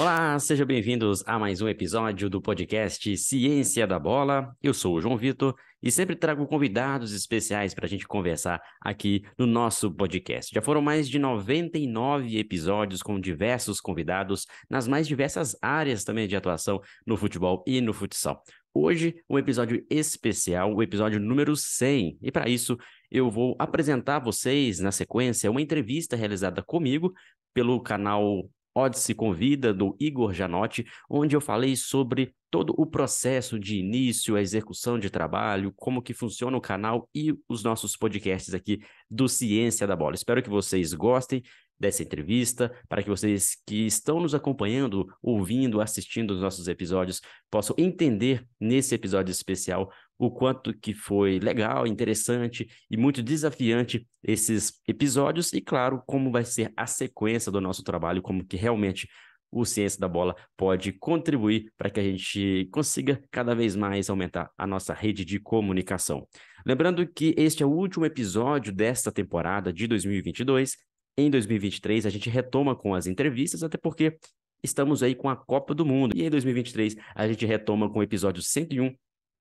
Olá, sejam bem-vindos a mais um episódio do podcast Ciência da Bola. Eu sou o João Vitor e sempre trago convidados especiais para a gente conversar aqui no nosso podcast. Já foram mais de 99 episódios com diversos convidados nas mais diversas áreas também de atuação no futebol e no futsal. Hoje, um episódio especial, o episódio número 100. E para isso, eu vou apresentar a vocês, na sequência, uma entrevista realizada comigo pelo canal Odds Convida, do Igor Janotti, onde eu falei sobre todo o processo de início, a execução de trabalho, como que funciona o canal e os nossos podcasts aqui do Ciência da Bola. Espero que vocês gostem dessa entrevista, para que vocês que estão nos acompanhando, ouvindo, assistindo os nossos episódios, possam entender nesse episódio especial o quanto que foi legal, interessante e muito desafiante esses episódios e, claro, como vai ser a sequência do nosso trabalho, como que realmente o Ciência da Bola pode contribuir para que a gente consiga cada vez mais aumentar a nossa rede de comunicação. Lembrando que este é o último episódio desta temporada de 2022. Em 2023, a gente retoma com as entrevistas, até porque estamos aí com a Copa do Mundo. E em 2023, a gente retoma com o episódio 101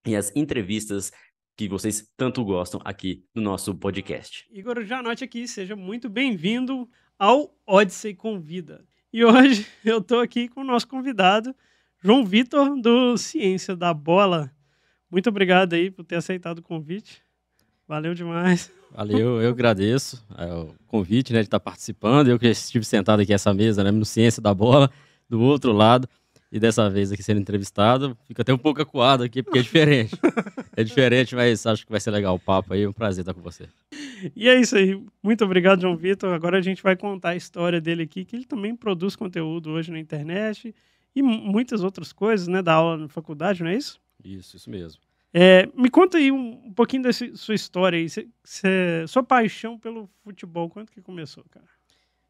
e as entrevistas que vocês tanto gostam aqui no nosso podcast. Igor Janotti aqui, seja muito bem-vindo ao Odyssey Convida. E hoje eu estou aqui com o nosso convidado, João Vitor, do Ciência da Bola. Muito obrigado aí por ter aceitado o convite. Valeu demais. Valeu, eu agradeço o convite, né, de estar participando. Eu que estive sentado aqui nessa mesa, né, no Ciência da Bola, do outro lado, e dessa vez aqui sendo entrevistado. Fico até um pouco acuado aqui, porque é diferente. É diferente, mas acho que vai ser legal o papo aí. É um prazer estar com você. E é isso aí. Muito obrigado, João Vitor. Agora a gente vai contar a história dele aqui, que ele também produz conteúdo hoje na internet e muitas outras coisas, né, da aula na faculdade, não é isso? Isso mesmo. Me conta aí um pouquinho da sua história aí. Sua paixão pelo futebol, quando que começou, cara?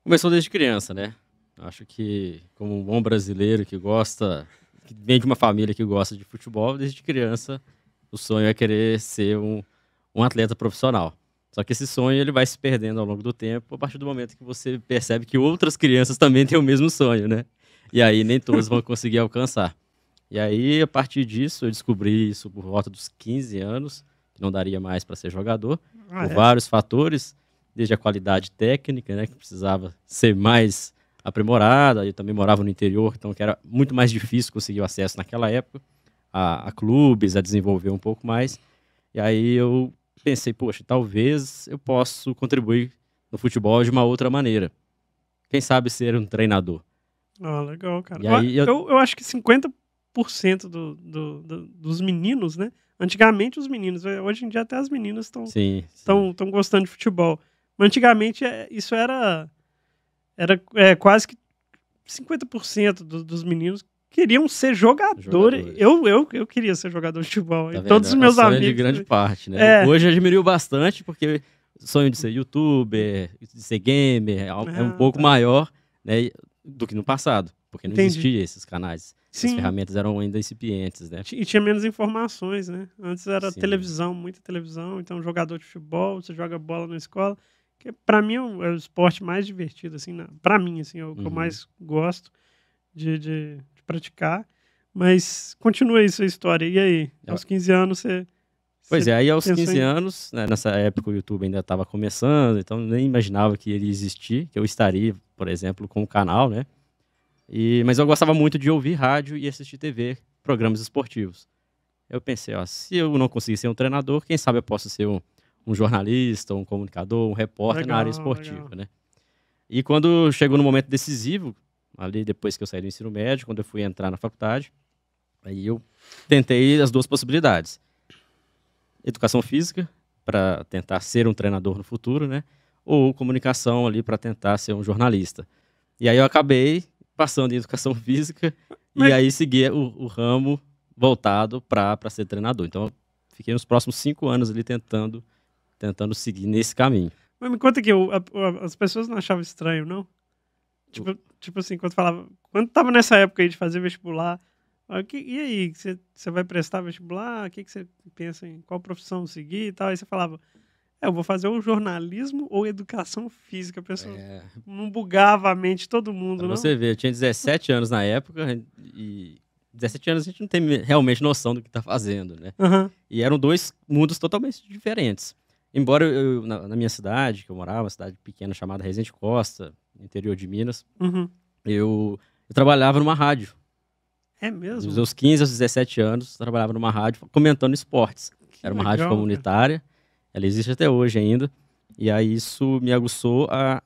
Começou desde criança, né? Acho que, como um bom brasileiro que gosta, que vem de uma família que gosta de futebol, desde criança o sonho é querer ser um atleta profissional. Só que esse sonho ele vai se perdendo ao longo do tempo, a partir do momento que você percebe que outras crianças também têm o mesmo sonho, né? E aí nem todos vão conseguir alcançar. E aí, a partir disso, eu descobri isso por volta dos 15 anos, que não daria mais para ser jogador, por vários fatores, desde a qualidade técnica, né, que precisava ser mais aprimorada. Eu também morava no interior, então que era muito mais difícil conseguir o acesso naquela época a clubes, a desenvolver um pouco mais. E aí eu pensei, poxa, talvez eu possa contribuir no futebol de uma outra maneira. Quem sabe ser um treinador. Legal, cara. E aí eu acho que 50% dos meninos, né? Antigamente os meninos, hoje em dia até as meninas estão gostando de futebol. Mas antigamente isso era quase que 50% dos meninos queriam ser jogadores. Eu queria ser jogador de futebol. Tá e todos os meus amigos. De grande parte, né? Hoje admiro bastante, porque o sonho de ser youtuber, de ser gamer, é um pouco maior, né, do que no passado. Porque não existia esses canais. Sim. As ferramentas eram ainda incipientes, né? E tinha menos informações, né? Antes era televisão, muita televisão. Então, jogador de futebol, você joga bola na escola. Que pra mim é o esporte mais divertido, assim, pra mim, assim, é o que eu mais gosto de praticar. Mas continua aí sua história. E aí? Aos 15 anos você... Pois aí aos 15 anos, né, nessa época o YouTube ainda estava começando, então nem imaginava que ele existir, que eu estaria, por exemplo, com o canal, né? Mas eu gostava muito de ouvir rádio e assistir TV, programas esportivos. Eu pensei, se eu não conseguir ser um treinador, quem sabe eu posso ser um jornalista, um comunicador, um repórter na área esportiva, né? E quando chegou no momento decisivo, ali depois que eu saí do ensino médio, quando eu fui entrar na faculdade, aí eu tentei as duas possibilidades. Educação física, para tentar ser um treinador no futuro, né? Ou comunicação ali para tentar ser um jornalista. E aí eu acabei passando em educação física e aí segui o ramo voltado para ser treinador. Então, eu fiquei nos próximos 5 anos ali tentando seguir nesse caminho. Mas me conta que as pessoas não achavam estranho, não? Tipo assim, quando tava nessa época aí de fazer vestibular, e aí, você vai prestar vestibular? O que você pensa em qual profissão seguir e tal? Aí você falava, eu vou fazer ou jornalismo ou educação física. A pessoa não bugava a mente todo mundo, pra não? você ver, eu tinha 17 anos na época e 17 anos a gente não tem realmente noção do que tá fazendo, né? Aham. E eram dois mundos totalmente diferentes. Embora na minha cidade, que eu morava, uma cidade pequena chamada Resende Costa, no interior de Minas, Uhum. eu trabalhava numa rádio. É Dos mesmo? meus 15 aos 17 anos, eu trabalhava numa rádio comentando esportes. Que Era uma legal, rádio cara. comunitária, ela existe até hoje ainda. E aí isso me aguçou a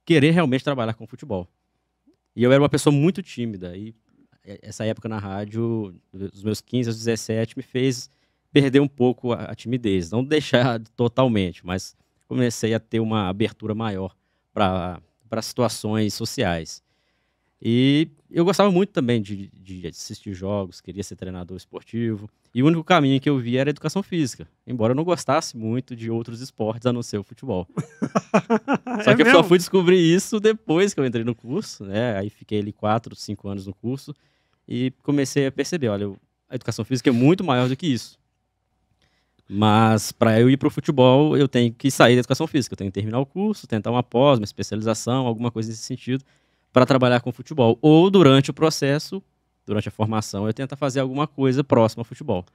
querer realmente trabalhar com futebol. E eu era uma pessoa muito tímida. E essa época na rádio, dos meus 15 aos 17, me fez perder um pouco a timidez. Não deixar totalmente, mas comecei a ter uma abertura maior para situações sociais. E eu gostava muito também de assistir jogos, queria ser treinador esportivo. E o único caminho que eu via era a educação física, embora eu não gostasse muito de outros esportes a não ser o futebol. Só que eu só fui descobrir isso depois que eu entrei no curso, né? Aí fiquei ali 4, 5 anos no curso e comecei a perceber, olha, a educação física é muito maior do que isso. Mas para eu ir para o futebol, eu tenho que sair da educação física, eu tenho que terminar o curso, tentar uma pós, uma especialização, alguma coisa nesse sentido, para trabalhar com futebol. Ou durante o processo, durante a formação, eu tentar fazer alguma coisa próxima ao futebol.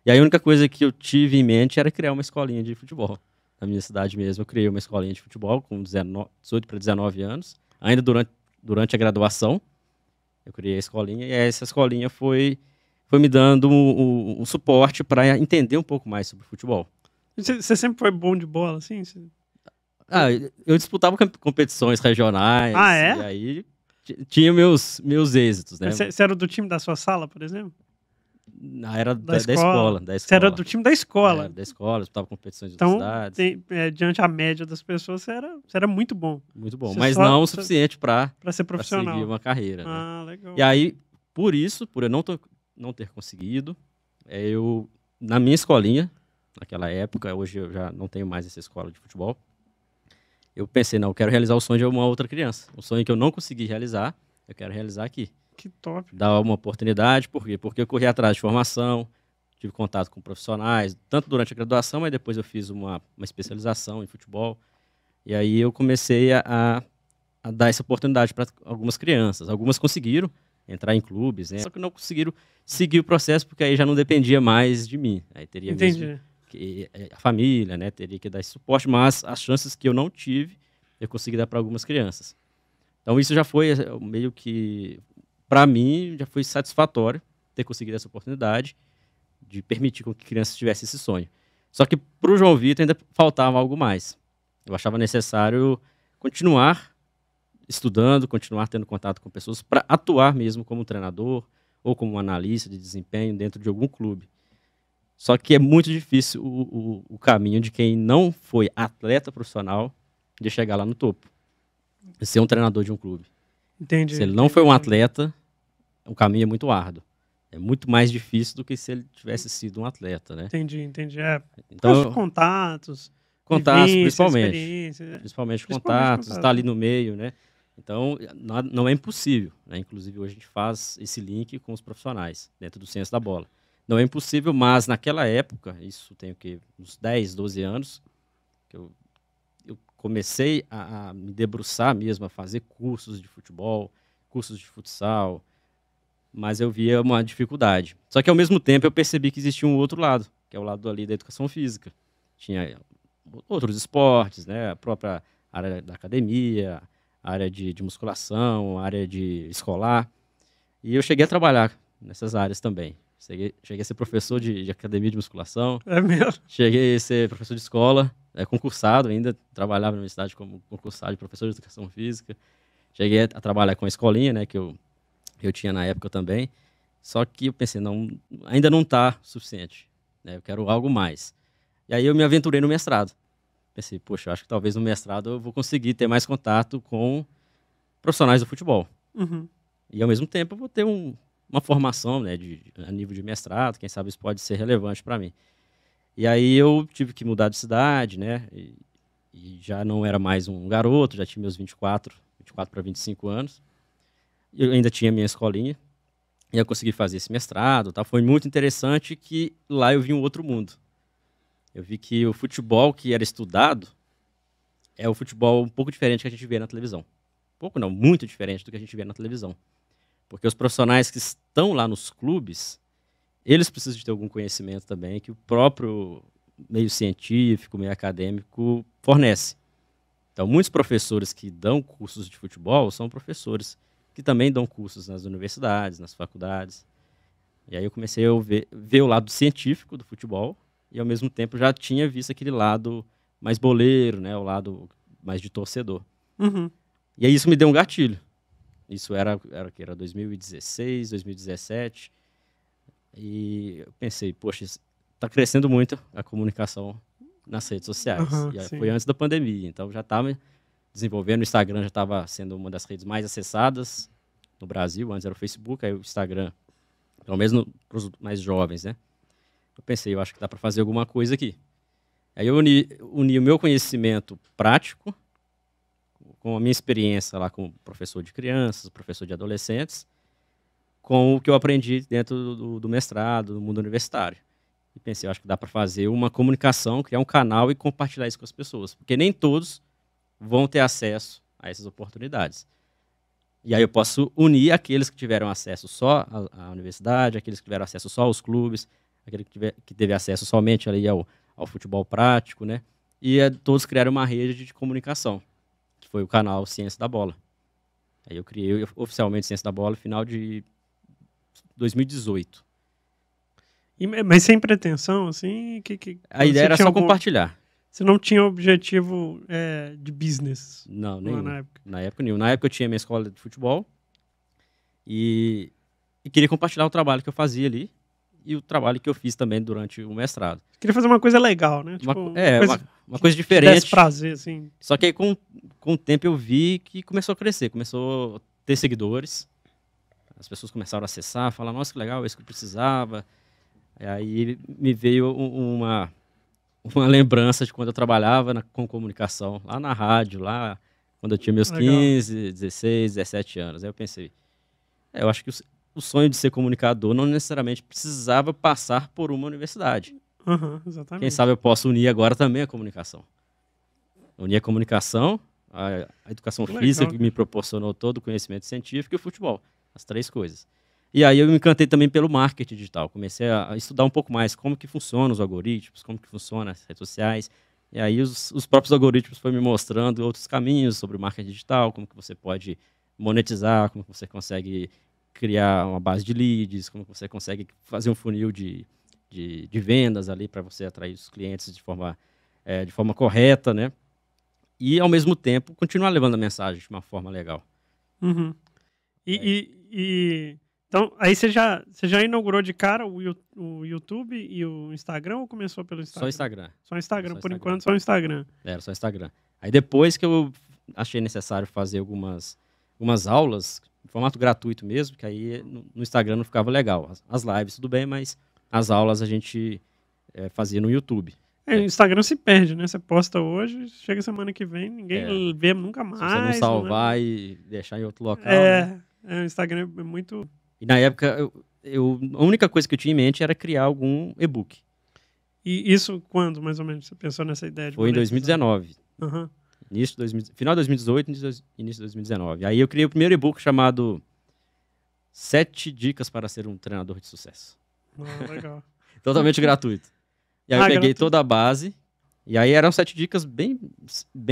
E aí a única coisa que eu tive em mente era criar uma escolinha de futebol. Na minha cidade mesmo, eu criei uma escolinha de futebol com 18 para 19 anos, ainda durante a graduação. Eu criei a escolinha e essa escolinha foi me dando um suporte para entender um pouco mais sobre futebol. Você sempre foi bom de bola, assim? Eu disputava competições regionais. Ah, é? E aí tinha meus êxitos, né? Você era do time da sua sala, por exemplo? Era da escola. Você era do time da escola? Da escola, disputava competições de então, outras cidades. Diante a média das pessoas, você era muito bom. Muito bom, mas não o suficiente para ser profissional. seguir uma carreira. Ah, né? Legal. E aí, por eu não ter conseguido, na minha escolinha, naquela época, hoje eu já não tenho mais essa escola de futebol, eu pensei, não, eu quero realizar o sonho de uma outra criança. O sonho que eu não consegui realizar, eu quero realizar aqui. Que top. Dar uma oportunidade, por quê? Porque eu corri atrás de formação, tive contato com profissionais, tanto durante a graduação, mas depois eu fiz uma especialização em futebol. E aí eu comecei a dar essa oportunidade para algumas crianças. Algumas conseguiram entrar em clubes, né? Só que não conseguiram seguir o processo, porque aí já não dependia mais de mim. Aí teria mesmo que a família, né, teria que dar esse suporte, mas as chances que eu não tive, eu consegui dar para algumas crianças. Então isso já foi meio que, para mim, já foi satisfatório ter conseguido essa oportunidade de permitir que crianças tivessem esse sonho. Só que para o João Vitor ainda faltava algo mais. Eu achava necessário continuar estudando, continuar tendo contato com pessoas para atuar mesmo como treinador ou como analista de desempenho dentro de algum clube. Só que é muito difícil o caminho de quem não foi atleta profissional de chegar lá no topo. De ser um treinador de um clube. Entendi. Se ele não foi um atleta, o caminho é muito árduo. É muito mais difícil do que se ele tivesse sido um atleta, né? Entendi. Então, contatos, principalmente. Principalmente contatos, estar ali no meio, né? Então, não é impossível, né? Inclusive, hoje a gente faz esse link com os profissionais, dentro do Ciência da Bola. Não é impossível, mas naquela época, isso tem uns 10, 12 anos, que eu comecei a me debruçar mesmo, a fazer cursos de futebol, cursos de futsal, mas eu via uma dificuldade. Só que, ao mesmo tempo, eu percebi que existia um outro lado, que é o lado ali da educação física. Tinha outros esportes, né? A própria área da academia, área de musculação, área de escolar. E eu cheguei a trabalhar nessas áreas também. Cheguei a ser professor de academia de musculação. É mesmo? Cheguei a ser professor de escola, concursado ainda, trabalhava na universidade como concursado de professor de educação física. Cheguei a trabalhar com a escolinha, né, que eu tinha na época também. Só que eu pensei, ainda não está suficiente, né, eu quero algo mais. E aí eu me aventurei no mestrado. Pensei, poxa, eu acho que talvez no mestrado eu vou conseguir ter mais contato com profissionais do futebol. Uhum. E ao mesmo tempo eu vou ter uma formação, né, a nível de mestrado, quem sabe isso pode ser relevante para mim. E aí eu tive que mudar de cidade, né, e já não era mais um garoto, já tinha meus 24 para 25 anos. Eu ainda tinha minha escolinha, e eu consegui fazer esse mestrado, tá? Foi muito interessante que lá eu vi um outro mundo. eu vi que o futebol que era estudado é o futebol um pouco diferente que a gente vê na televisão. Pouco não, muito diferente do que a gente vê na televisão. Porque os profissionais que estão lá nos clubes, eles precisam de ter algum conhecimento também que o próprio meio científico, meio acadêmico fornece. Então, muitos professores que dão cursos de futebol são professores que também dão cursos nas universidades, nas faculdades. E aí eu comecei a ver o lado científico do futebol e, ao mesmo tempo, já tinha visto aquele lado mais boleiro, né, o lado mais de torcedor. Uhum. E aí isso me deu um gatilho. Isso era 2016, 2017. E eu pensei, poxa, está crescendo muito a comunicação nas redes sociais. E foi antes da pandemia, então já estava desenvolvendo. O Instagram já estava sendo uma das redes mais acessadas no Brasil. Antes era o Facebook, aí o Instagram, pelo menos para os mais jovens, né? Eu pensei, eu acho que dá para fazer alguma coisa aqui. Aí eu uni o meu conhecimento prático com a minha experiência lá como professor de crianças, professor de adolescentes, com o que eu aprendi dentro do mestrado, do mundo universitário. E pensei, eu acho que dá para fazer uma comunicação, criar um canal e compartilhar isso com as pessoas. Porque nem todos vão ter acesso a essas oportunidades. E aí eu posso unir aqueles que tiveram acesso só à universidade, aqueles que tiveram acesso só aos clubes, aquele que teve acesso somente ali ao futebol prático, né? E todos criaram uma rede de comunicação, que foi o canal Ciência da Bola. Aí eu criei oficialmente Ciência da Bola no final de 2018. Mas sem pretensão, assim? A ideia era só compartilhar. Você não tinha objetivo de business? Não, nenhum. Na época nenhum. Na época eu tinha minha escola de futebol e queria compartilhar o trabalho que eu fazia ali e o trabalho que eu fiz também durante o mestrado. Queria fazer uma coisa legal, né? Tipo, uma coisa diferente. Desse prazer, assim. Só que aí com o tempo eu vi que começou a crescer, começou a ter seguidores. As pessoas começaram a acessar, falar, nossa, que legal, é isso que eu precisava. E aí me veio uma lembrança de quando eu trabalhava com comunicação, lá na rádio, lá quando eu tinha meus 15, 16, 17 anos. Aí eu pensei, eu acho que o sonho de ser comunicador não necessariamente precisava passar por uma universidade. Exatamente. Quem sabe eu posso unir agora também a comunicação. Unir a comunicação, a educação física, que me proporcionou todo o conhecimento científico, e o futebol. As três coisas. E aí eu me encantei também pelo marketing digital. Comecei a estudar um pouco mais como que funcionam os algoritmos, como que funcionam as redes sociais. E aí os próprios algoritmos foram me mostrando outros caminhos sobre o marketing digital, como que você pode monetizar, como que você consegue criar uma base de leads, como que você consegue fazer um funil de vendas ali para você atrair os clientes de forma correta, né? E, ao mesmo tempo, continuar levando a mensagem de uma forma legal. Uhum. Então, aí você já inaugurou de cara o YouTube e o Instagram ou começou pelo Instagram? Só Instagram. Só Instagram, por enquanto só o Instagram. Era só Instagram. Aí depois que eu achei necessário fazer algumas aulas, em formato gratuito mesmo, que aí no Instagram não ficava legal. As lives tudo bem, mas as aulas a gente fazia no YouTube. O Instagram se perde, né? Você posta hoje, chega semana que vem, ninguém vê nunca mais. Se você não salvar e deixar em outro local. O Instagram é muito... E na época, a única coisa que eu tinha em mente era criar algum e-book. E isso quando, mais ou menos, você pensou nessa ideia? Foi em 2019. Uhum. Final de 2018, início de 2019. Aí eu criei o primeiro e-book chamado 7 Dicas para Ser um Treinador de Sucesso. Legal. Totalmente gratuito. E aí eu peguei toda a base, e aí eram 7 dicas bem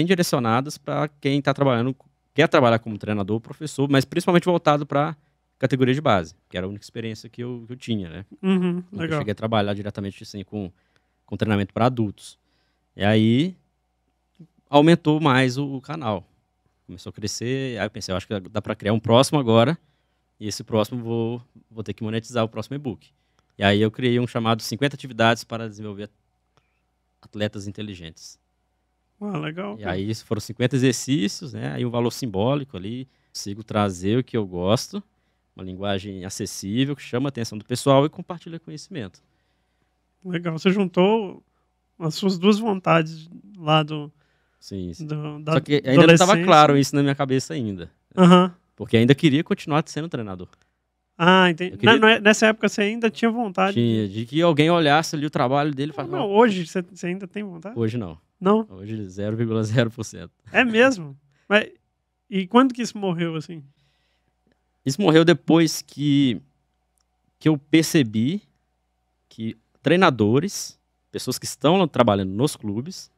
direcionadas para quem quer trabalhar como treinador ou professor, mas principalmente voltado para categoria de base, que era a única experiência que eu tinha, né? Legal. Eu cheguei a trabalhar diretamente assim, com treinamento para adultos. E aí aumentou mais o canal. Começou a crescer, aí eu pensei, eu acho que dá para criar um próximo agora, e esse próximo vou ter que monetizar o próximo e-book. E aí eu criei um chamado 50 atividades para desenvolver atletas inteligentes. Legal. E aí foram 50 exercícios, né? Aí um valor simbólico ali. Consigo trazer o que eu gosto, uma linguagem acessível, que chama a atenção do pessoal e compartilha conhecimento. Legal. Você juntou as suas duas vontades lá do... Sim. Da Só que ainda não estava claro isso na minha cabeça ainda. Uhum. Porque ainda queria continuar sendo treinador. Ah, entendi. Queria... Nessa época você ainda tinha vontade? Tinha, de que alguém olhasse ali o trabalho dele e falasse... Não, hoje você ainda tem vontade? Hoje não. Não? Hoje 0,0%. É mesmo? Mas, e quando que isso morreu, assim? Isso morreu depois que eu percebi que treinadores, pessoas que estão trabalhando nos clubes,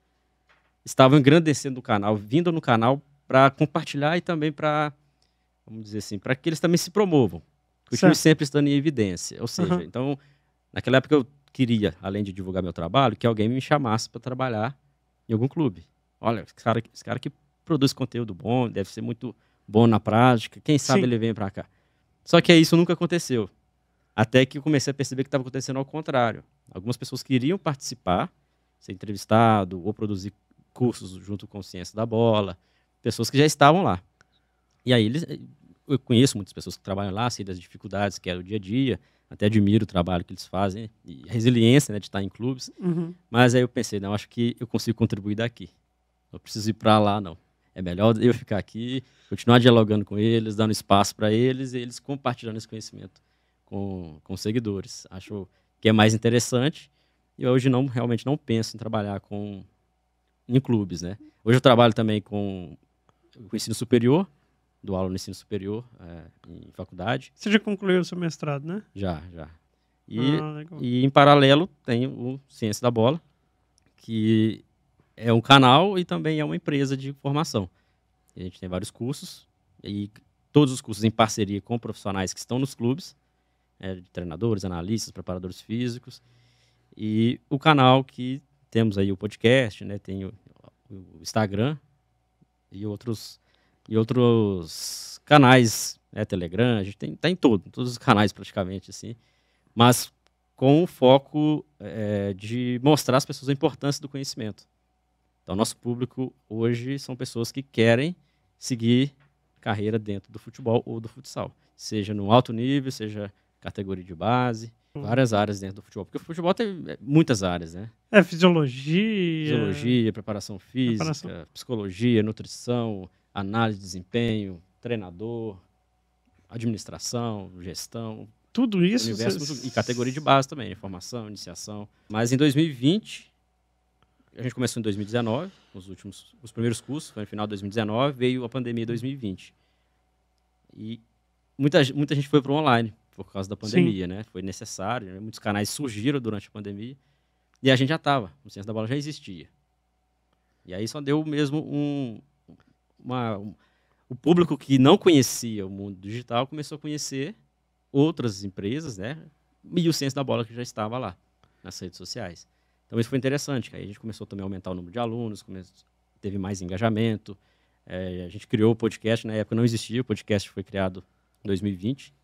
estavam engrandecendo o canal, vindo no canal para compartilhar e também para, vamos dizer assim, para que eles também se promovam. Que o time sempre estando em evidência. Ou seja, então, naquela época eu queria, além de divulgar meu trabalho, que alguém me chamasse para trabalhar em algum clube. Olha, esse cara que produz conteúdo bom, deve ser muito bom na prática, quem sabe ele vem para cá. Só que isso nunca aconteceu. Até que eu comecei a perceber que estava acontecendo ao contrário. Algumas pessoas queriam participar, ser entrevistado ou produzir cursos junto com Ciência da Bola, pessoas que já estavam lá. E aí eu conheço muitas pessoas que trabalham lá, sei das dificuldades que é o dia a dia, até admiro o trabalho que eles fazem, e a resiliência, né, de estar em clubes. Mas aí eu pensei, não, acho que eu consigo contribuir daqui. Não preciso ir para lá, não. É melhor eu ficar aqui, continuar dialogando com eles, dando espaço para eles, e eles compartilhando esse conhecimento com seguidores. Acho que é mais interessante. E hoje realmente não penso em trabalhar em clubes, né? Hoje eu trabalho também com ensino superior, dou aula no ensino superior, em faculdade. Você já concluiu o seu mestrado, né? Já. E em paralelo tem o Ciência da Bola, que é um canal e também é uma empresa de formação. A gente tem vários cursos, e todos os cursos em parceria com profissionais que estão nos clubes, de treinadores, analistas, preparadores físicos, e o canal que temos aí o podcast, né, tem o Instagram e outros canais, Telegram, a gente tá em todos os canais praticamente, assim, mas com o foco de mostrar às pessoas a importância do conhecimento. Então, nosso público hoje são pessoas que querem seguir carreira dentro do futebol ou do futsal, seja no alto nível, seja categoria de base, várias áreas dentro do futebol, porque o futebol tem muitas áreas, né? Fisiologia, preparação física, psicologia, nutrição, análise de desempenho, treinador, administração, gestão. Tudo isso. Universo, e categoria de base também, formação, iniciação. Mas em 2020, a gente começou em 2019, os primeiros cursos, foi no final de 2019, veio a pandemia em 2020. E muita gente foi para o online por causa da pandemia, né? Foi necessário, né? Muitos canais surgiram durante a pandemia e a gente já estava, o Ciência da Bola já existia. E aí só deu mesmo o público que não conhecia o mundo digital começou a conhecer outras empresas, né? E o Ciência da Bola que já estava lá nas redes sociais. Então isso foi interessante, aí a gente começou também a aumentar o número de alunos, teve mais engajamento, a gente criou o podcast, na época não existia, o podcast foi criado em 2020.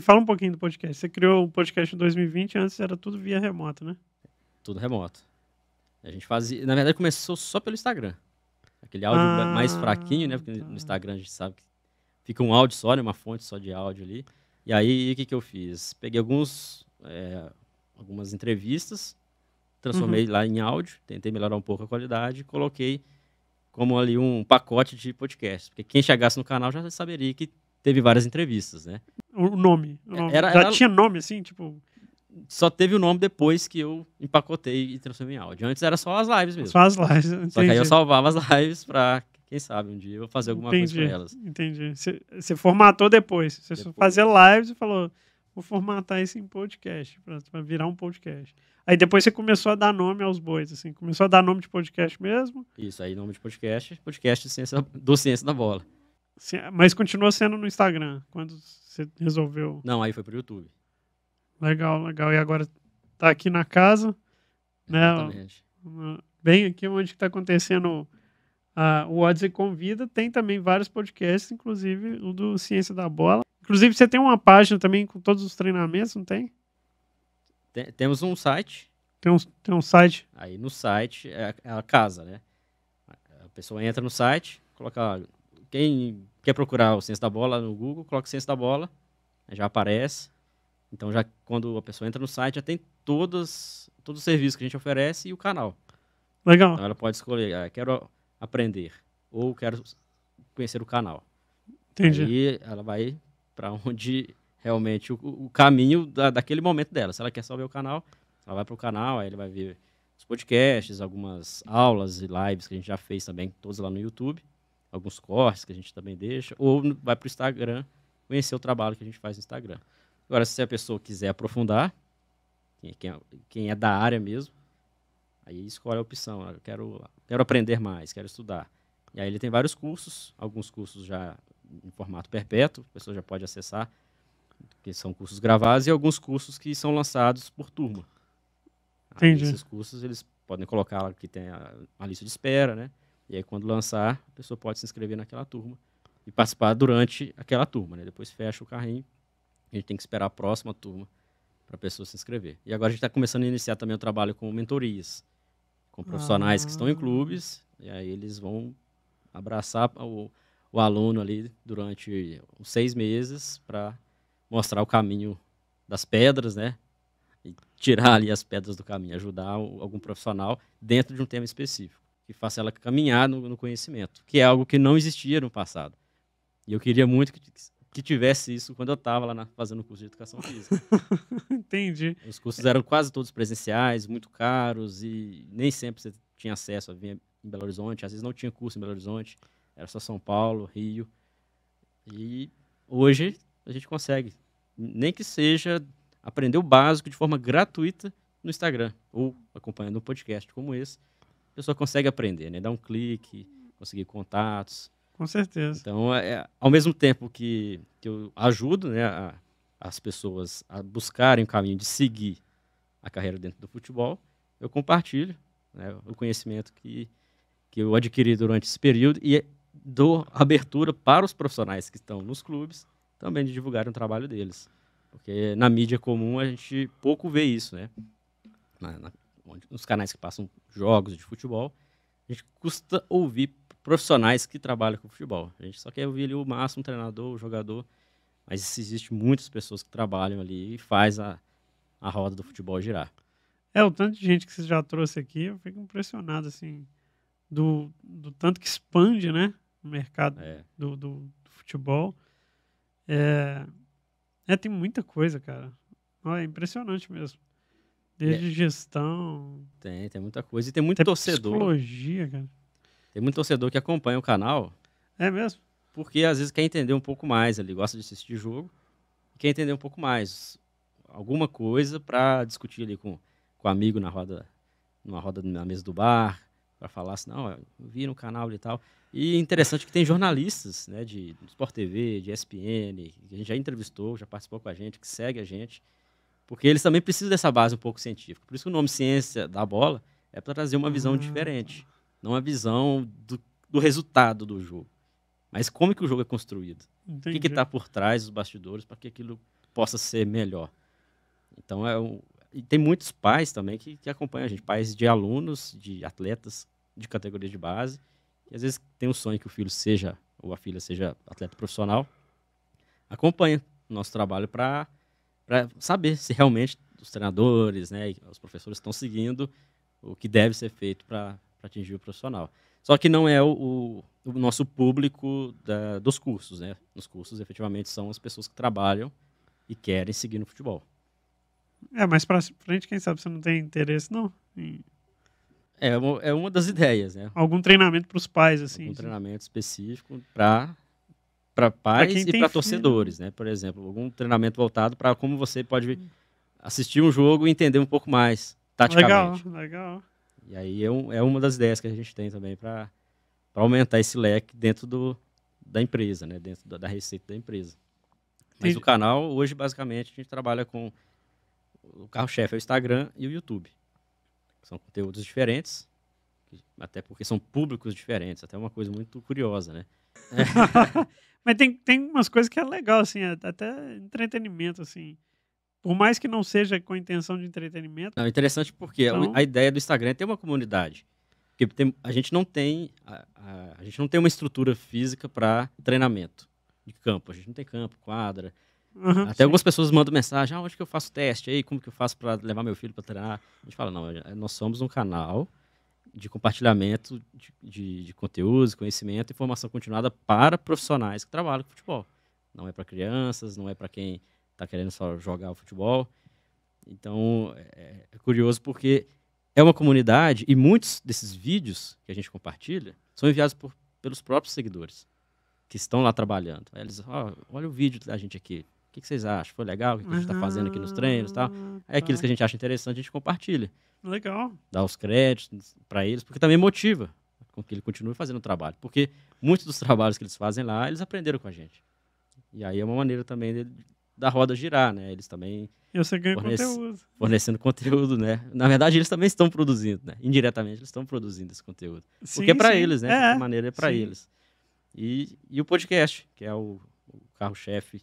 Fala um pouquinho do podcast. Você criou o podcast em 2020, antes era tudo via remoto, né? Tudo remoto. A gente fazia, na verdade começou só pelo Instagram. Aquele áudio mais fraquinho, né? Porque no Instagram a gente sabe que fica um áudio só, né? Uma fonte só de áudio ali. E aí, o que eu fiz? Peguei algumas entrevistas, transformei lá em áudio, tentei melhorar um pouco a qualidade, coloquei como ali um pacote de podcast. Porque quem chegasse no canal já saberia que teve várias entrevistas, né? O nome. Já tinha nome, assim, tipo... Só teve o nome depois que eu empacotei e transformei em áudio. Antes era só as lives mesmo. Só as lives, entendi. Só que aí eu salvava as lives pra, quem sabe, um dia eu fazer alguma coisa com elas. Entendi. Você formatou depois. Você fazia lives e falou, vou formatar isso em podcast, pra virar um podcast. Aí depois você começou a dar nome aos bois, assim. Começou a dar nome de podcast mesmo. Isso, aí nome de podcast do Ciência da Bola. Mas continuou sendo no Instagram, quando você resolveu... Não, aí foi pro YouTube. Legal. E agora tá aqui na casa, né? Exatamente. Bem aqui onde está acontecendo o Odyssey Convida. Tem também vários podcasts, inclusive o do Ciência da Bola. Inclusive você tem uma página também com todos os treinamentos, não tem? Temos um site. Tem um site. Aí no site é a casa, né? A pessoa entra no site, coloca... Quem quer procurar o Ciência da Bola no Google, coloca Ciência da Bola, já aparece. Então, já quando a pessoa entra no site, já tem todos os serviços que a gente oferece e o canal. Legal. Então, ela pode escolher, quero aprender ou quero conhecer o canal. Entendi. Aí, ela vai para onde realmente o caminho daquele momento dela. Se ela quer só ver o canal, ela vai para o canal, aí ele vai ver os podcasts, algumas aulas e lives que a gente já fez também, todos lá no YouTube, alguns cortes que a gente também deixa, ou vai para o Instagram conhecer o trabalho que a gente faz no Instagram. Agora, se a pessoa quiser aprofundar, quem é da área mesmo, aí escolhe a opção. Eu quero aprender mais, quero estudar. E aí ele tem vários cursos, alguns cursos já em formato perpétuo, a pessoa já pode acessar, que são cursos gravados, e alguns cursos que são lançados por turma. Entendi. Aí esses cursos eles podem colocar lá que tem a lista de espera, né? E aí quando lançar, a pessoa pode se inscrever naquela turma e participar durante aquela turma, né? Depois fecha o carrinho, a gente tem que esperar a próxima turma para a pessoa se inscrever. E agora a gente está começando a iniciar também o trabalho com mentorias, com profissionais que estão em clubes, e aí eles vão abraçar o aluno ali durante uns 6 meses para mostrar o caminho das pedras, né? E tirar ali as pedras do caminho, ajudar algum profissional dentro de um tema específico, que faça ela caminhar no conhecimento, que é algo que não existia no passado. E eu queria muito que tivesse isso quando eu estava lá fazendo o curso de educação física. Entendi. Os cursos eram quase todos presenciais, muito caros, e nem sempre você tinha acesso a vir em Belo Horizonte. Às vezes não tinha curso em Belo Horizonte, era só São Paulo, Rio. E hoje a gente consegue, nem que seja aprender o básico de forma gratuita no Instagram, ou acompanhando um podcast como esse, a pessoa consegue aprender, né? Dar um clique, conseguir contatos. Com certeza. Então, ao mesmo tempo que eu ajudo, né, as pessoas a buscarem o caminho de seguir a carreira dentro do futebol, eu compartilho, né, o conhecimento que eu adquiri durante esse período e dou abertura para os profissionais que estão nos clubes também de divulgarem o trabalho deles. Porque na mídia comum a gente pouco vê isso, né? Nos canais que passam jogos de futebol, a gente custa ouvir profissionais que trabalham com futebol. A gente só quer ouvir ali o máximo, um treinador, o jogador, mas existe muitas pessoas que trabalham ali e faz a roda do futebol girar. O tanto de gente que você já trouxe aqui, eu fico impressionado, assim, do tanto que expande, né, o mercado do futebol. Tem muita coisa, cara. É impressionante mesmo. Desde gestão... Tem muita coisa. E tem muito torcedor. Psicologia, cara. Tem muito torcedor que acompanha o canal. É mesmo? Porque às vezes quer entender um pouco mais ali, gosta de assistir jogo, quer entender um pouco mais. Alguma coisa para discutir ali com amigo numa roda na mesa do bar, para falar assim, não, eu vi no canal e tal. E interessante que tem jornalistas, né, de Sport TV, de ESPN, que a gente já entrevistou, já participou com a gente, que segue a gente, porque eles também precisam dessa base um pouco científica. Por isso que o nome Ciência da Bola é para trazer uma visão diferente, não a visão do resultado do jogo, mas como que o jogo é construído. Entendi. O que está por trás dos bastidores para que aquilo possa ser melhor. Então, e tem muitos pais também que acompanham a gente, pais de alunos, de atletas de categoria de base, que às vezes tem o sonho que o filho seja, ou a filha seja atleta profissional, acompanha o nosso trabalho para saber se realmente os treinadores, né, os professores estão seguindo o que deve ser feito para atingir o profissional. Só que não é o nosso público dos cursos, né? Nos cursos, efetivamente, são as pessoas que trabalham e querem seguir no futebol. Mas para frente, quem sabe você não tem interesse, não? É uma das ideias, né? Algum treinamento para os pais, assim. Algum treinamento específico para pais e para torcedores, né? Por exemplo, algum treinamento voltado para como você pode assistir um jogo e entender um pouco mais, taticamente. Legal. E aí é uma das ideias que a gente tem também para aumentar esse leque dentro da empresa, né? Dentro da receita da empresa. Mas o canal, hoje, basicamente, a gente trabalha com o carro-chefe é o Instagram e o YouTube. São conteúdos diferentes, até porque são públicos diferentes. Até uma coisa muito curiosa, né? Mas tem umas coisas que é legal, assim, até entretenimento, assim. Por mais que não seja com a intenção de entretenimento. É interessante porque a ideia do Instagram é ter uma comunidade. Porque a gente não tem uma estrutura física para treinamento de campo. A gente não tem campo, quadra. Até algumas pessoas mandam mensagem, onde que eu faço teste aí, como que eu faço para levar meu filho para treinar? A gente fala, não, nós somos um canal de compartilhamento de conteúdos, conhecimento e formação continuada para profissionais que trabalham com futebol. Não é para crianças, não é para quem está querendo só jogar o futebol. Então, é curioso porque é uma comunidade e muitos desses vídeos que a gente compartilha são enviados pelos próprios seguidores que estão lá trabalhando. Aí eles, olha o vídeo da gente aqui. O que vocês acham? Foi legal? O que a gente está fazendo aqui nos treinos e tal? Aí aqueles que a gente acha interessante, a gente compartilha. Legal. Dá os créditos para eles, porque também motiva com que ele continue fazendo o trabalho. Porque muitos dos trabalhos que eles fazem lá, eles aprenderam com a gente. E aí é uma maneira também da roda girar, né? Eles também E você ganha conteúdo. Fornecendo conteúdo, né? Na verdade, eles também estão produzindo, né? Indiretamente, eles estão produzindo esse conteúdo. Porque é para eles, né? De certa maneira, é para eles. E o podcast, que é o carro-chefe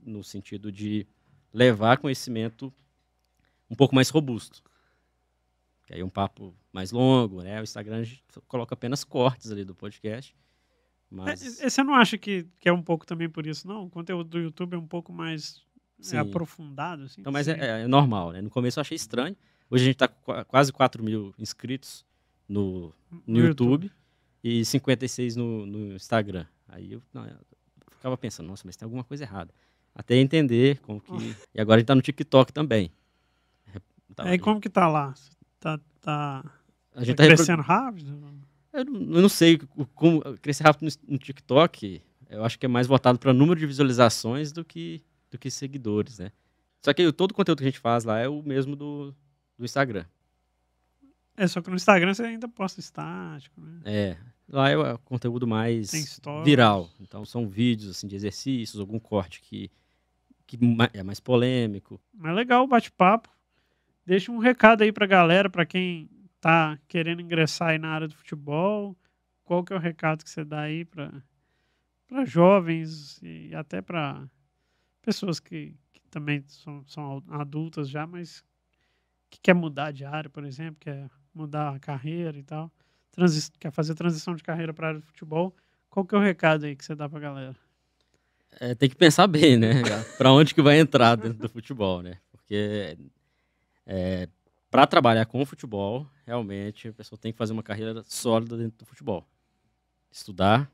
no sentido de levar conhecimento um pouco mais robusto. Que aí é um papo mais longo, né? O Instagram a gente coloca apenas cortes ali do podcast. Mas... Você não acha que é um pouco também por isso, não? O conteúdo do YouTube é um pouco mais aprofundado, assim? Então, mas é normal, né? No começo eu achei estranho. Hoje a gente está com quase 4 mil inscritos no YouTube e 56 no Instagram. Aí eu ficava pensando, nossa, mas tem alguma coisa errada. Até entender como que... E agora a gente tá no TikTok também. E como que tá lá? A gente tá crescendo rápido? Eu não sei como crescer rápido no TikTok. Eu acho que é mais voltado para número de visualizações do que seguidores, né? Só que todo o conteúdo que a gente faz lá é o mesmo do Instagram. Só que no Instagram você ainda posta estático, né? Lá é o conteúdo mais viral. Então são vídeos assim, de exercícios, algum corte que é mais polêmico. Mas legal o bate-papo. Deixa um recado aí pra galera, pra quem tá querendo ingressar aí na área do futebol. Qual que é o recado que você dá aí pra jovens e até pra pessoas que também são adultas já, mas que quer mudar de área, por exemplo, quer mudar a carreira e tal, quer fazer transição de carreira para a área do futebol. Qual que é o recado aí que você dá pra galera? Tem que pensar bem, né? Para onde que vai entrar dentro do futebol, né? Porque para trabalhar com o futebol, realmente a pessoa tem que fazer uma carreira sólida dentro do futebol. Estudar.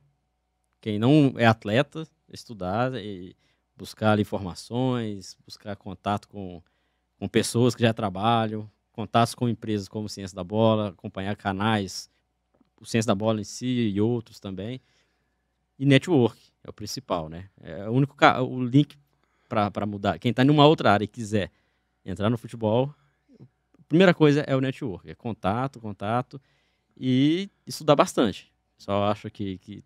Quem não é atleta, estudar e buscar ali informações, buscar contato com pessoas que já trabalham, contatos com empresas como Ciência da Bola, acompanhar canais, o Ciência da Bola em si e outros também. E network é o principal, né? É o link para mudar. Quem está em uma outra área e quiser entrar no futebol, a primeira coisa é o network, é contato e estudar bastante. Só acho que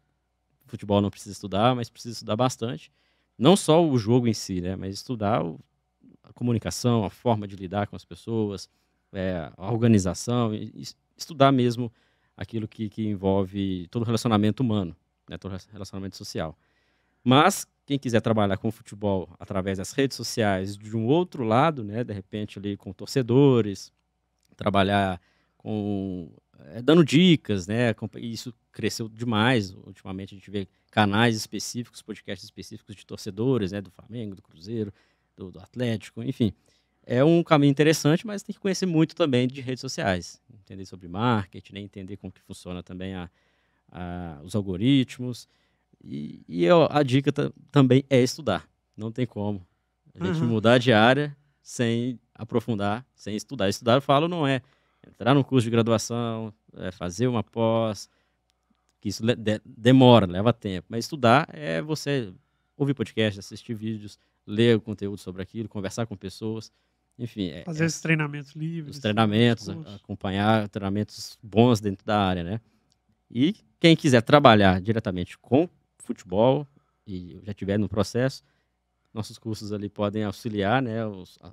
futebol não precisa estudar, mas precisa estudar bastante. Não só o jogo em si, né? Mas estudar a comunicação, a forma de lidar com as pessoas, a organização, e estudar mesmo aquilo que envolve todo o relacionamento humano, né? Todo o relacionamento social. Mas quem quiser trabalhar com o futebol através das redes sociais, de um outro lado, né? De repente ali com torcedores, trabalhar com dando dicas, né? Isso cresceu demais. Ultimamente a gente vê canais específicos, podcasts específicos de torcedores, né? Do Flamengo, do Cruzeiro, do Atlético, enfim. É um caminho interessante, mas tem que conhecer muito também de redes sociais. Entender sobre marketing, né? Entender como que funciona também os algoritmos. E a dica também é estudar. Não tem como a gente mudar de área sem aprofundar, sem estudar. Estudar, eu falo, não é entrar num curso de graduação, fazer uma pós, que isso demora, leva tempo. Mas estudar é você ouvir podcast, assistir vídeos, ler o conteúdo sobre aquilo, conversar com pessoas, enfim. Fazer esses treinamentos livres. Os treinamentos, acompanhar treinamentos bons dentro da área, né? E quem quiser trabalhar diretamente com futebol e já estiver no processo, nossos cursos ali podem auxiliar, né?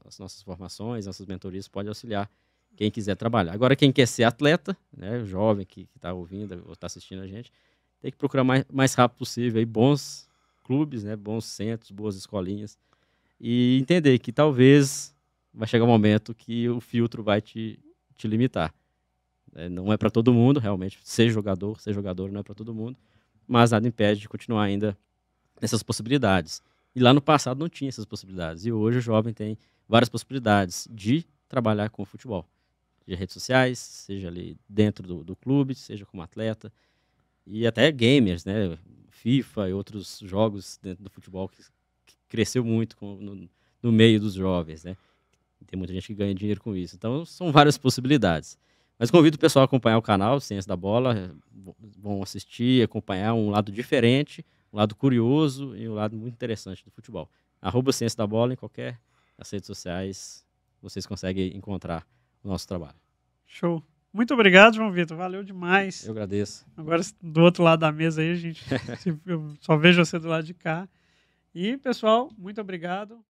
As nossas formações, nossas mentorias podem auxiliar quem quiser trabalhar. Agora, quem quer ser atleta, né, jovem que está ouvindo ou está assistindo a gente, tem que procurar mais rápido possível aí, bons clubes, né, bons centros, boas escolinhas, e entender que talvez vai chegar um momento que o filtro vai te limitar. Não é para todo mundo, realmente, ser jogador não é para todo mundo, mas nada impede de continuar ainda nessas possibilidades. E lá no passado não tinha essas possibilidades, e hoje o jovem tem várias possibilidades de trabalhar com futebol. De redes sociais, seja ali dentro do clube, seja como atleta, e até gamers, né? FIFA e outros jogos dentro do futebol que cresceu muito no meio dos jovens, né? Tem muita gente que ganha dinheiro com isso. Então, são várias possibilidades. Mas convido o pessoal a acompanhar o canal Ciência da Bola. Vão assistir, acompanhar um lado diferente, um lado curioso e um lado muito interessante do futebol. @Ciência da Bola em qualquer das redes sociais. Vocês conseguem encontrar o nosso trabalho. Show. Muito obrigado, João Vitor. Valeu demais. Eu agradeço. Agora, do outro lado da mesa aí, eu só vejo você do lado de cá. E, pessoal, muito obrigado.